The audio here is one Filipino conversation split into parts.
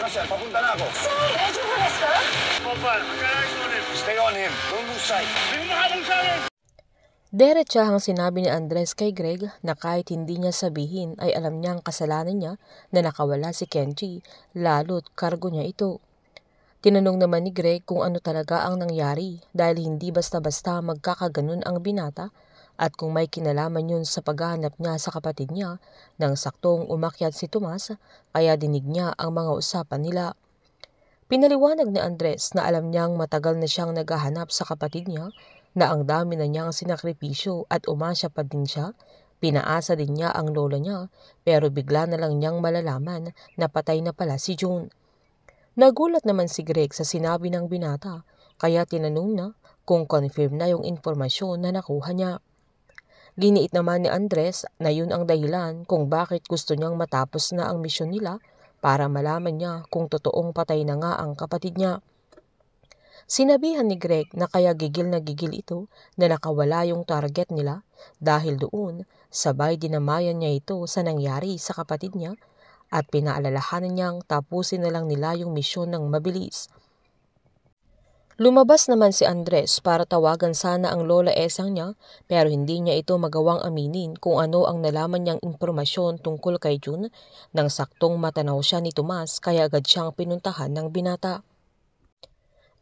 sir. Papunta na ako. Sir, ready mo na, sir? Papa, stay on him. Don't lose sight. Hindi mo mahabang sa akin! Derechahang sinabi ni Andres kay Greg na kahit hindi niya sabihin ay alam niyang kasalanan niya na nakawala si Kenji, lalo't kargo niya ito. Tinanong naman ni Greg kung ano talaga ang nangyari dahil hindi basta-basta magkakaganon ang binata at kung may kinalaman yun sa paghahanap niya sa kapatid niya nang saktong umakyat si Tomas kaya dinig niya ang mga usapan nila. Pinaliwanag ni Andres na alam niyang matagal na siyang naghahanap sa kapatid niya na ang dami na niyang sinakripisyo at umasya pa din siya, pinaasa din niya ang lola niya pero bigla na lang niyang malalaman na patay na pala si June. Nagulat naman si Greg sa sinabi ng binata kaya tinanong na kung confirm na yung informasyon na nakuha niya. Giniit naman ni Andres na yun ang dahilan kung bakit gusto niyang matapos na ang misyon nila para malaman niya kung totoong patay na nga ang kapatid niya. Sinabihan ni Greg na kaya gigil na gigil ito na nakawala yung target nila dahil doon sabay dinamayan niya ito sa nangyari sa kapatid niya at pinaalalahanan niyang tapusin na lang nila yung misyon ng mabilis. Lumabas naman si Andres para tawagan sana ang lola esang niya pero hindi niya ito magawang aminin kung ano ang nalaman niyang impormasyon tungkol kay June nang saktong matanaw siya ni Tomas kaya agad siyang pinuntahan ng binata.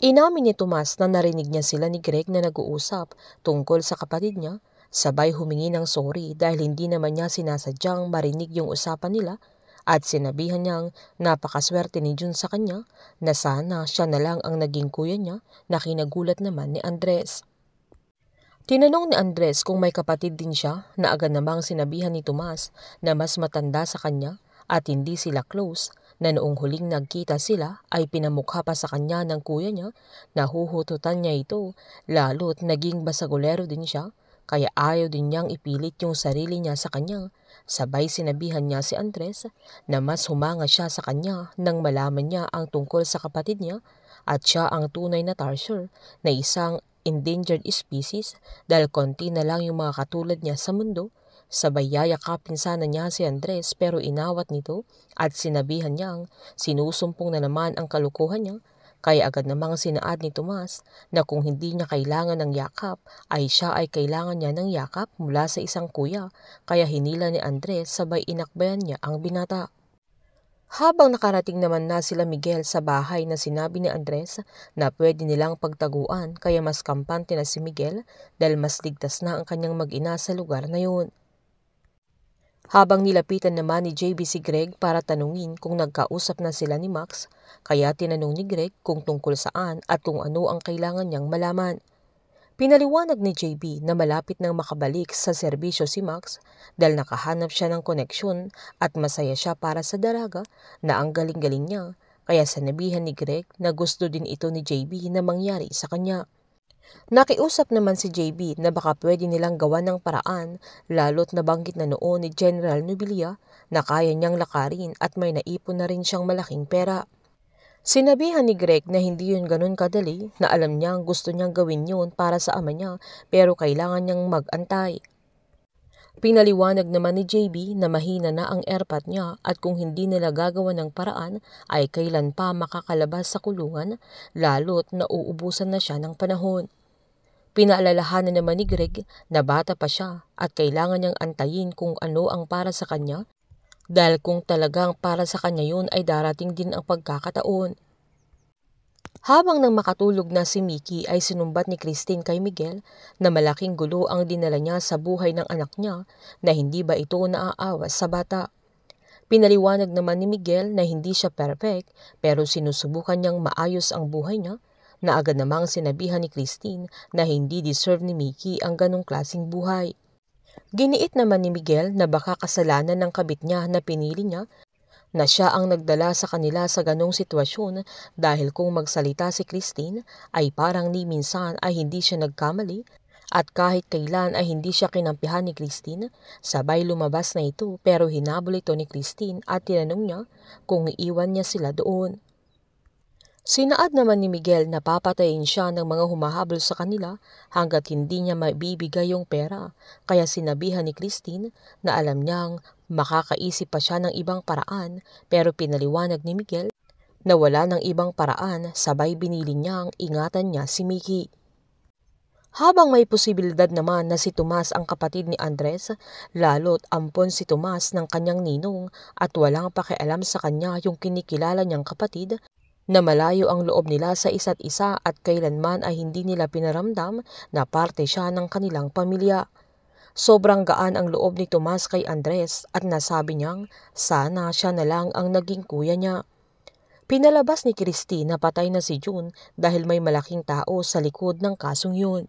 Inamin ni Tomas na narinig niya sila ni Greg na nag-uusap tungkol sa kapatid niya, sabay humingi ng sorry dahil hindi naman niya sinasadyang marinig yung usapan nila at sinabihan niyang napakaswerte ni June sa kanya na sana siya na lang ang naging kuya niya na kinagulat naman ni Andres. Tinanong ni Andres kung may kapatid din siya na agad namang sinabihan ni Tomas na mas matanda sa kanya at hindi sila close na noong huling nagkita sila ay pinamukha pa sa kanya ng kuya niya na huhututan niya ito lalo't naging basagulero din siya kaya ayaw din niyang ipilit yung sarili niya sa kanya. Sabay sinabihan niya si Andres na mas humanga siya sa kanya nang malaman niya ang tungkol sa kapatid niya at siya ang tunay na tarsier na isang endangered species dahil konti na lang yung mga katulad niya sa mundo. Sabay yayakapin sana niya si Andres pero inawat nito at sinabihan niyang sinusumpong na naman ang kalukuhan niya kaya agad namang sinaad ni Tomas na kung hindi niya kailangan ng yakap ay siya ay kailangan niya ng yakap mula sa isang kuya kaya hinila ni Andres sabay inakbayan niya ang binata. Habang nakarating naman na sila Miguel sa bahay na sinabi ni Andres na pwede nilang pagtaguan kaya mas kampante na si Miguel dahil mas ligtas na ang kanyang mag-ina sa lugar na yun. Habang nilapitan naman ni JB si Greg para tanungin kung nagkausap na sila ni Max, kaya tinanong ni Greg kung tungkol saan at kung ano ang kailangan niyang malaman. Pinaliwanag ni JB na malapit nang makabalik sa serbisyo si Max dahil nakahanap siya ng koneksyon at masaya siya para sa dalaga na ang galing-galing niya, kaya sinabihan ni Greg na gusto din ito ni JB na mangyari sa kanya. Nakiusap naman si JB na baka pwede nilang gawan ng paraan lalo't nabanggit na noon ni General Nobilia na kaya niyang lakarin at may naipon na rin siyang malaking pera. Sinabihan ni Greg na hindi yun ganun kadali na alam niyang gusto niyang gawin yun para sa ama niya pero kailangan niyang mag-antay. Pinaliwanag naman ni JB na mahina na ang airpot niya at kung hindi nila gagawa ng paraan ay kailan pa makakalabas sa kulungan lalo't nauubusan na siya ng panahon. Pinaalalahanan naman ni Greg na bata pa siya at kailangan niyang antayin kung ano ang para sa kanya dahil kung talagang para sa kanya yun ay darating din ang pagkakataon. Habang nang makatulog na si Mickey ay sinumbat ni Christine kay Miguel na malaking gulo ang dinala niya sa buhay ng anak niya na hindi ba ito naaawas sa bata. Pinaliwanag naman ni Miguel na hindi siya perfect pero sinusubukan niyang maayos ang buhay niya na agad namang sinabihan ni Christine na hindi deserve ni Mickey ang ganong klaseng buhay. Giniit naman ni Miguel na baka kasalanan ng kabit niya na pinili niya na siya ang nagdala sa kanila sa ganong sitwasyon dahil kung magsalita si Christine ay parang ni minsan ay hindi siya nagkamali at kahit kailan ay hindi siya kinampihan ni Christine, sabay lumabas na ito pero hinabol ito ni Christine at tinanong niya kung iiwan niya sila doon. Sinaad naman ni Miguel na papatayin siya ng mga humahabol sa kanila hanggat hindi niya maibibigay yung pera kaya sinabihan ni Christine na alam niyang makakaisip pa siya ng ibang paraan pero pinaliwanag ni Miguel Nawala ng ibang paraan, sabay binili niyang ingatan niya si Mickey. Habang may posibilidad naman na si Tomas ang kapatid ni Andres, lalo't ampon si Tomas ng kanyang ninong at walang pakialam sa kanya yung kinikilala niyang kapatid, na malayo ang loob nila sa isa't isa at kailanman ay hindi nila pinaramdam na parte siya ng kanilang pamilya. Sobrang gaan ang loob ni Tomas kay Andres at nasabi niyang sana siya na lang ang naging kuya niya. Pinalabas ni Christy na patay na si June dahil may malaking tao sa likod ng kasong yun.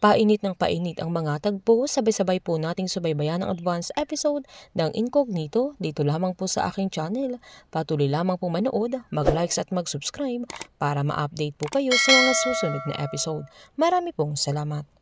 Painit ng painit ang mga tagpo, sabay-sabay po nating subaybayan ang advance episode ng Incognito dito lamang po sa aking channel. Patuloy lamang po manood, mag-likes at mag-subscribe para ma-update po kayo sa mga susunod na episode. Marami pong salamat.